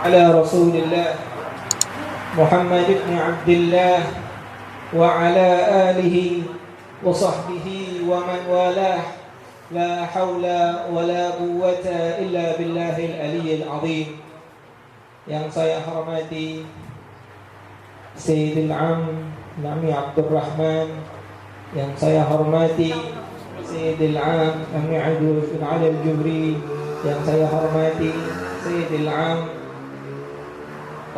على رسول الله محمد بن عبد الله وعلى آله وصحبه ومن والاه لا حول ولا قوة إلا بالله العلي العظيم. Yang saya hormati Sayyidil Am Nami Abdul Rahman, yang saya hormati Sayyidil Am Nami Abdul Ali Al-Jubri, yang saya hormati Sayyidil Am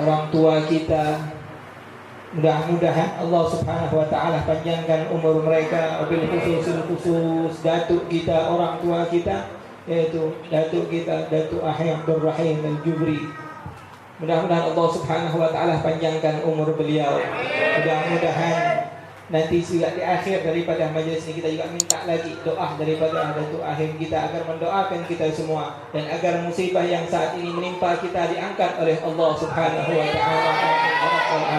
orang tua kita. Mudah-mudahan Allah Subhanahu wa taala panjangkan umur mereka, wabil khusus datuk kita, orang tua kita, yaitu datuk kita Datuk Ahmad Abdul Rahim Al-Jubri. Mudah-mudahan Allah Subhanahu wa taala panjangkan umur beliau. Mudah-mudahan nanti juga di akhir daripada majelis ini kita juga minta lagi doa daripada Datuk Ahim kita agar mendoakan kita semua, dan agar musibah yang saat ini menimpa kita diangkat oleh Allah Subhanahu wa taala.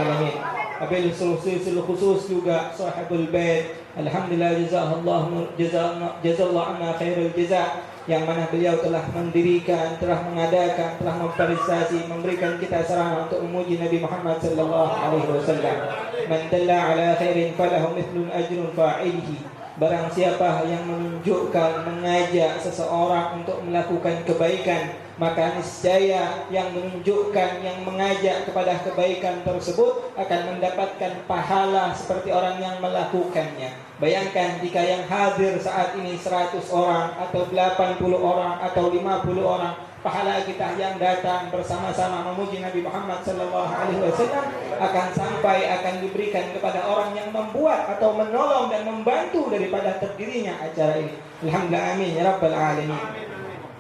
Amin. Wabil khusus juga sahibul bait, alhamdulillah jazallahu anna khairul jaza, yang mana beliau telah mendirikan, telah mengadakan, telah memfasilitasi, memberikan kita sarana untuk memuji Nabi Muhammad sallallahu alaihi wasallam. Man dalla ala khairin falahu mithlun ajrun fa'ilihi. Barang siapa yang menunjukkan, mengajak seseorang untuk melakukan kebaikan, maka niscaya yang menunjukkan, yang mengajak kepada kebaikan tersebut akan mendapatkan pahala seperti orang yang melakukannya. Bayangkan jika yang hadir saat ini 100 orang atau 80 orang atau 50 orang, pahala kita yang datang bersama-sama memuji Nabi Muhammad sallallahu alaihi wasallam akan diberikan kepada orang yang membuat atau menolong dan membantu daripada terdirinya acara ini. Alhamdulillah, amin ya rabbal alamin.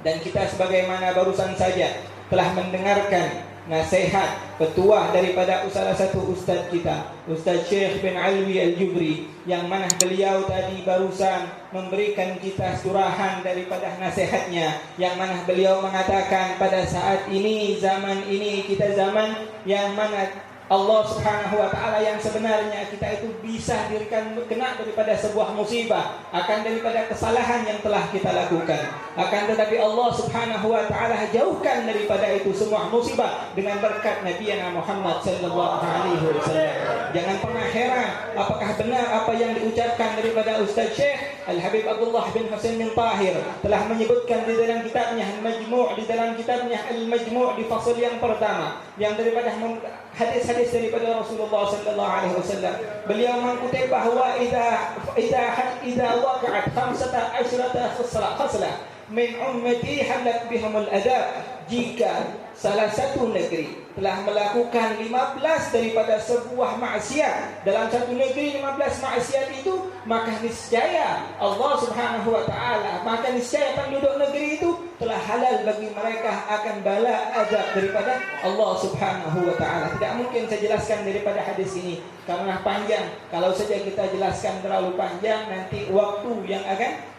Dan kita sebagaimana barusan saja telah mendengarkan nasihat petuah daripada salah satu ustaz kita, Ustaz Syekh bin Alwi Al-Jubri, yang mana beliau tadi barusan memberikan kita surahan daripada nasihatnya, yang mana beliau mengatakan pada saat ini, zaman ini kita zaman yang mana Allah Subhanahu wa taala yang sebenarnya kita itu bisa kena daripada sebuah musibah akan daripada kesalahan yang telah kita lakukan. Akan tetapi Allah Subhanahu wa taala jauhkan daripada itu semua musibah dengan berkat Nabi Muhammad sallallahu alaihi wasallam. Jangan pernah heran apakah benar apa yang diucapkan daripada Ustaz Syekh Al-Habib Abdullah bin Husain bin Tahir telah menyebutkan di dalam kitabnya Al-Majmu', di dalam kitabnya Al-Majmu' di fasal yang pertama, yang daripada hadis-hadis daripada Rasulullah sallallahu alaihi wasallam. Beliau mengutip bahawa idza waqa'at 15 khaslah min ummati halat bihumul adab, jika salah satu negeri telah melakukan 15 daripada sebuah maksiat, dalam satu negeri 15 maksiat itu, maka niscaya Allah Subhanahu wa taala, maka niscaya penduduk negeri itu telah halal bagi mereka akan bala azab daripada Allah Subhanahu wa taala. Tidak mungkin saya jelaskan daripada hadis ini karena panjang. Kalau saja kita jelaskan terlalu panjang, nanti waktu yang akan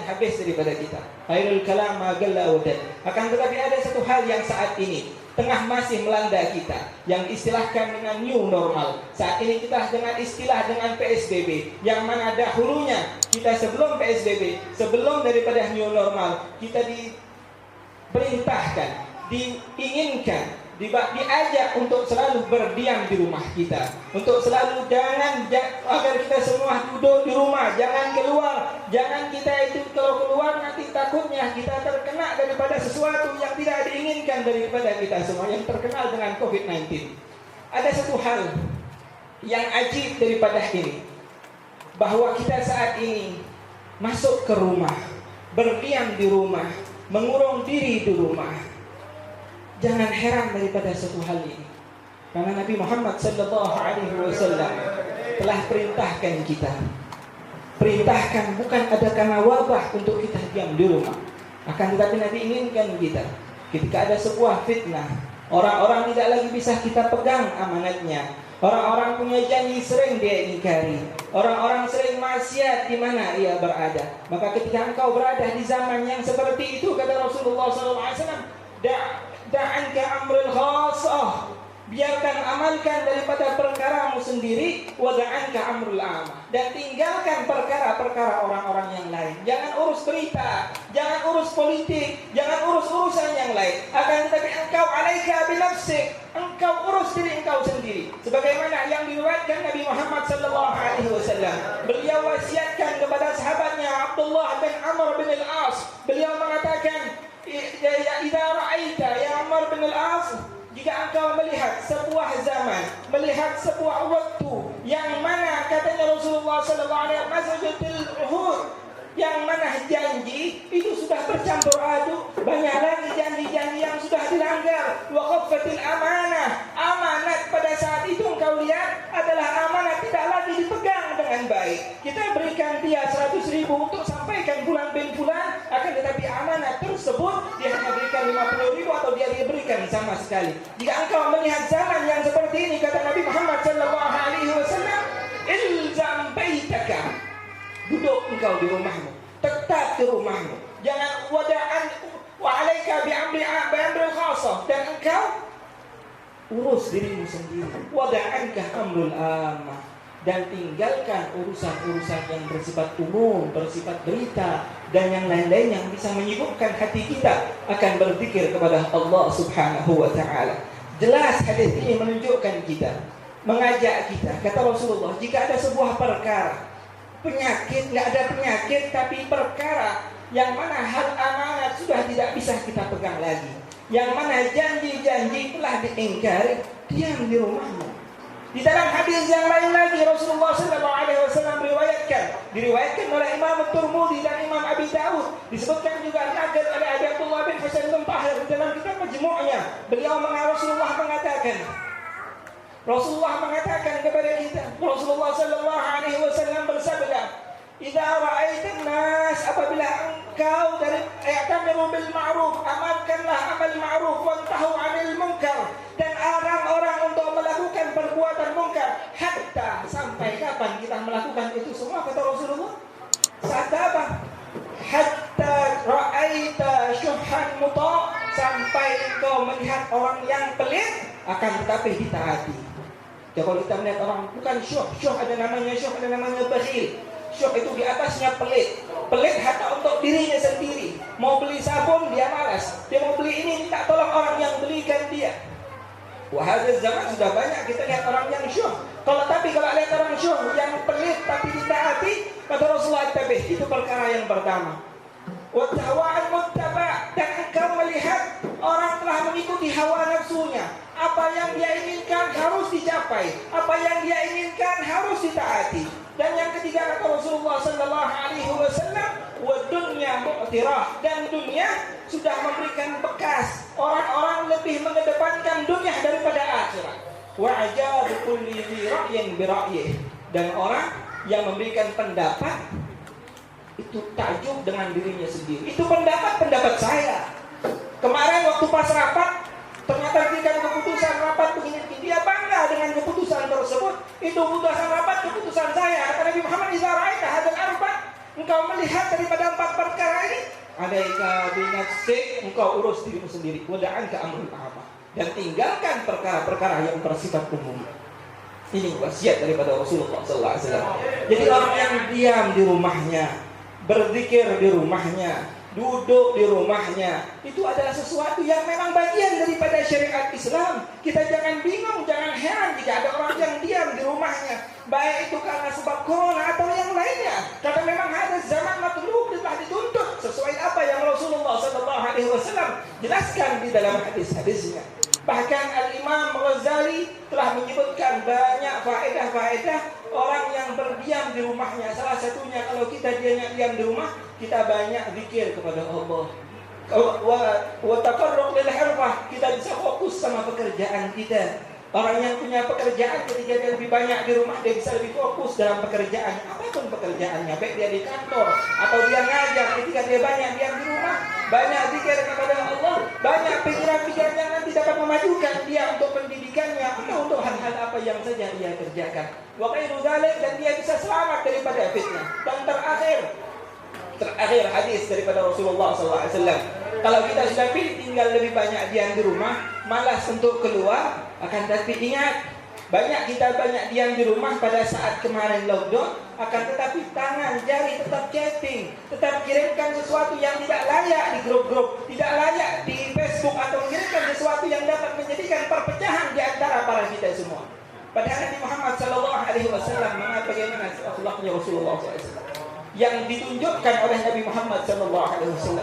habis daripada kita. Khairul kalam ma qalla wa dal. Akan tetapi ada satu hal yang saat ini tengah masih melanda kita, yang istilahkan dengan new normal. Saat ini kita dengan istilah dengan PSBB, yang mana dahulunya kita sebelum PSBB, sebelum daripada new normal, kita diperintahkan, diinginkan, diajak untuk selalu berdiam di rumah kita, untuk selalu agar kita semua duduk di rumah, jangan keluar, jangan kita itu kalau keluar nanti takutnya kita terkena daripada sesuatu yang tidak diinginkan daripada kita semua, yang terkenal dengan COVID-19. Ada satu hal yang ajib daripada ini, bahwa kita saat ini masuk ke rumah, berdiam di rumah, mengurung diri di rumah. Jangan heran daripada satu hal ini, karena Nabi Muhammad sallallahu alaihi wasallam telah perintahkan kita. Perintahkan bukan ada karena wabah untuk kita diam di rumah, akan tetapi Nabi inginkan kita ketika ada sebuah fitnah, orang-orang tidak lagi bisa kita pegang amanatnya, orang-orang punya janji sering dia ingkari, orang-orang sering maksiat di mana ia berada. Maka ketika engkau berada di zaman yang seperti itu, kata Rasulullah sallallahu alaihi wasallam, da'anka amrul khassah, Biarkan amalkan daripada perkaramu sendiri, wada'anka amrul amah, dan tinggalkan perkara-perkara orang-orang yang lain. Jangan urus berita, jangan urus politik, jangan urus urusan yang lain. Akan tetapi engkau alaika binafsik, engkau urus diri engkau sendiri. Sebagaimana yang diriwayatkan Nabi Muhammad sallallahu alaihi wasallam. Beliau wasiatkan kepada sahabatnya Abdullah bin Amr bin Al-As. Beliau mengatakan, "Ya idza ra'aita ya Amr bin Al-As, jika engkau melihat sebuah zaman, melihat sebuah waktu yang mana katanya Rasulullah sallallahu alaihi wasallam, yang mana janji itu sudah bercampur aduk, banyak lagi janji-janji yang sudah dilanggar, wa khaffatil amanah, amanat pada saat itu engkau lihat adalah amanat tidak lagi dipegang dengan baik. Kita berikan dia 100.000 untuk sampaikan bulan bin bulan, akan tetapi amanat tersebut dia hanya berikan 50.000 atau dia berikan sama sekali. Jika engkau melihat zaman yang seperti ini, kata Nabi Muhammad sallallahu alaihi wasallam, ilzam baitaka, duduk engkau di rumahmu, tetap di rumahmu. Jangan wada'an wa 'alaika bi'amri khassah, dan engkau urus dirimu sendiri. Wada'anka amrul amah, dan tinggalkan urusan-urusan yang bersifat umum, bersifat berita dan yang lain-lain yang bisa menyibukkan hati kita akan berzikir kepada Allah Subhanahu wa taala. Jelas hadis ini menunjukkan kita, mengajak kita. Kata Rasulullah, jika ada sebuah perkara penyakit, nggak ada penyakit, tapi perkara yang mana hal amanat sudah tidak bisa kita pegang lagi, yang mana janji-janji telah diingkari, diam di rumahmu. Di dalam hadis yang lain lagi Rasulullah SAW diriwayatkan oleh Imam At-Tirmidzi dan Imam Abi Dawud, disebutkan juga oleh Abdullah bin Hasan bin Tahir di dalam kitab Majmu'nya. Rasulullah mengatakan kepada kita, Rasulullah sallallahu alaihi wasallam bersabda, "Idza ra'aitan nas," apabila engkau dari i'tamiru bil ma'ruf, amalkanlah amal ma'ruf, wantahu 'anil munkar, dan larang orang untuk melakukan perbuatan munkar. Hatta, sampai kapan kita melakukan itu semua, kata Rasulullah? Saat apa? Hatta ra'aita syuhan muta', sampai engkau melihat orang yang pelit akan tetapi ditaati. Ya, kalau kita melihat orang bukan syuh ada namanya syuh, ada namanya bakhil. Syuh itu di atasnya pelit. Pelit hatta untuk dirinya sendiri. Mau beli sabun dia malas. Dia mau beli ini minta tolong orang yang belikan dia. Wahai zaman sudah banyak kita lihat orang yang syuh. Kalau lihat orang syuh yang pelit tapi ditaati, kata Rasulullah, tabih, itu perkara yang pertama. Wa tahwa'al muttaba', dan engkau melihat orang telah mengikuti hawa nafsunya. Apa yang dia inginkan harus dicapai, apa yang dia inginkan harus ditaati. Dan yang ketiga, kata Rasulullah sallallahu alaihi wasallam, wa dunya mu'tirah, dan dunia sudah memberikan bekas. Orang-orang lebih mengedepankan dunia daripada akhirat. Wa ajabu kulli dhi ra'yin bi ra'yih, dan orang yang memberikan pendapat itu takjub dengan dirinya sendiri. Itu pendapat saya. Kemarin waktu pas rapat, ternyata berikan keputusan rapat begini, dia bangga dengan keputusan tersebut. Itu keputusan saya. Kata Nabi Muhammad, "Idza ra'aita hadzal arba'," engkau melihat daripada 4 perkara ini, alaika binafsik, engkau urus dirimu sendiri. Wada'anka amrul amah, dan tinggalkan perkara-perkara yang bersifat umum. Ini wasiat daripada Rasulullah sallallahu alaihi wasallam. Jadi orang yang diam di rumahnya, berzikir di rumahnya, duduk di rumahnya, itu adalah sesuatu yang memang bagian daripada syariat Islam. Kita jangan bingung, jangan heran jika ada orang yang diam di rumahnya, baik itu karena sebab corona atau yang lainnya. Karena memang ada zaman matlub, telah dituntut sesuai apa yang Rasulullah SAW jelaskan di dalam hadis-hadisnya. Bahkan Al-Imam Ghazali telah menyebutkan banyak faedah-faedah orang yang berdiam di rumahnya. Salah satunya, kalau kita diam di rumah, kita banyak zikir kepada Allah. Wa taqarrub lil hirfah, kita bisa fokus sama pekerjaan kita. Orang yang punya pekerjaan, ketika dia lebih banyak di rumah, dia bisa lebih fokus dalam pekerjaan, apapun pekerjaannya, baik dia di kantor atau dia ngajar. Ketika dia banyak diam di rumah, banyak zikir kepada Allah, banyak pikiran-pikiran yang nanti dapat memajukan dia untuk pendidikannya atau untuk hal-hal apa yang saja dia kerjakan. Wa khairu dzalik, dan dia bisa selamat daripada fitnah. Dan terakhir hadis daripada Rasulullah SAW. Kalau kita sudah pilih tinggal lebih banyak diam di rumah, malas untuk keluar, Akan tetapi ingat, banyak diam di rumah pada saat kemarin lockdown, akan tetapi tangan, jari tetap chatting, tetap kirimkan sesuatu yang tidak layak di grup-grup, tidak layak di Facebook, atau mengirimkan sesuatu yang dapat menjadikan perpecahan di antara para kita semua. Padahal Nabi Muhammad SAW bagaimana akhlaknya Rasulullah SAW yang ditunjukkan oleh Nabi Muhammad SAW.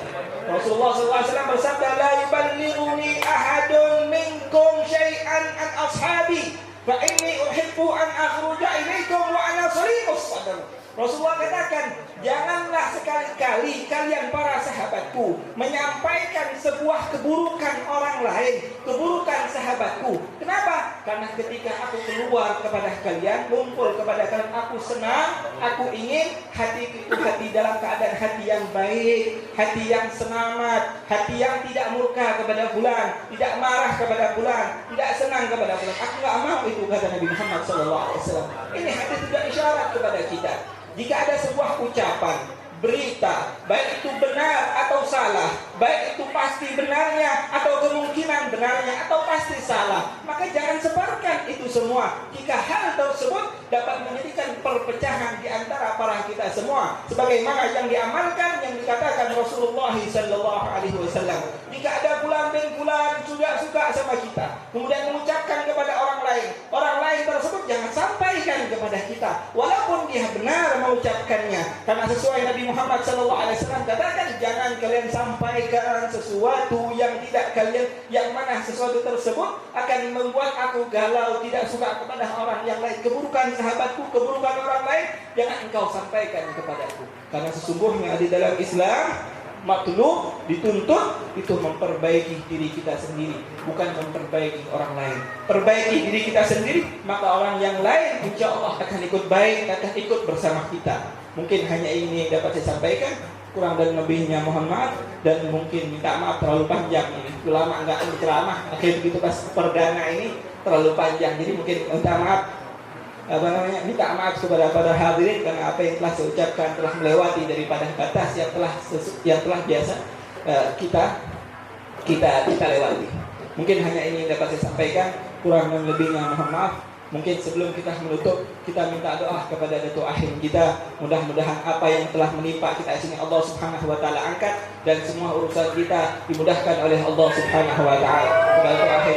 Rasulullah SAW bersabda, la yuballighuni ahadun minkum syai'an an ashabi fa inni uhibbu an akhruja ilaikum wa ana shariqus sadr. Rasulullah katakan, janganlah sekali-kali kalian para sahabatku menyampaikan sebuah keburukan orang lain, keburukan sahabatku. Kenapa? Karena ketika aku keluar kepada kalian, kumpul kepada kalian, aku senang, aku ingin hati itu hati dalam keadaan hati yang baik, hati yang selamat, hati yang tidak murka kepada fulan, tidak marah kepada fulan, tidak senang kepada fulan. Aku enggak mau itu, kata Nabi Muhammad SAW. Ini hati tidak isyarat kepada kita. Jika ada sebuah ucapan, berita, baik itu benar atau salah, baik itu pasti benarnya atau kemungkinan benarnya atau pasti salah, maka jangan sebarkan itu semua. Jika hal tersebut dapat menjadikan perpecahan di antara para kita semua, sebagaimana yang diamalkan yang dikatakan Rasulullah SAW. Jika ada bulan bin bulan sudah suka sama kita, kemudian mengucapkan kepada orang lain tersebut jangan sampaikan kepada kita, walaupun dia benar mengucapkannya, karena sesuai Nabi Muhammad SAW katakan, jangan kalian sampaikan sesuatu yang tidak kalian, yang mana sesuatu tersebut akan membuat aku galau, tidak suka kepada orang yang lain. Keburukan sahabatku, keburukan orang lain, jangan engkau sampaikan kepadaku. Karena sesungguhnya di dalam Islam, matlub, dituntut itu memperbaiki diri kita sendiri, bukan memperbaiki orang lain. Perbaiki diri kita sendiri, maka orang yang lain insya Allah akan ikut baik, akan ikut bersama kita. Mungkin hanya ini yang dapat saya sampaikan, kurang dan lebihnya mohon maaf, dan mungkin minta maaf terlalu panjang ini. Ulama enggak ceramah, akhirnya begitu pas perdana ini terlalu panjang, jadi mungkin minta maaf. Minta maaf kepada para hadirin karena apa yang telah saya ucapkan telah melewati daripada batas yang telah biasa kita lewati. Mungkin hanya ini yang dapat saya sampaikan, kurang dan lebihnya mohon maaf. Mungkin sebelum kita menutup, kita minta doa kepada Datuk Ahim kita. Mudah-mudahan apa yang telah menimpa kita di sini Allah Subhanahu wa taala angkat, dan semua urusan kita dimudahkan oleh Allah Subhanahu wa taala. Datuk Ahim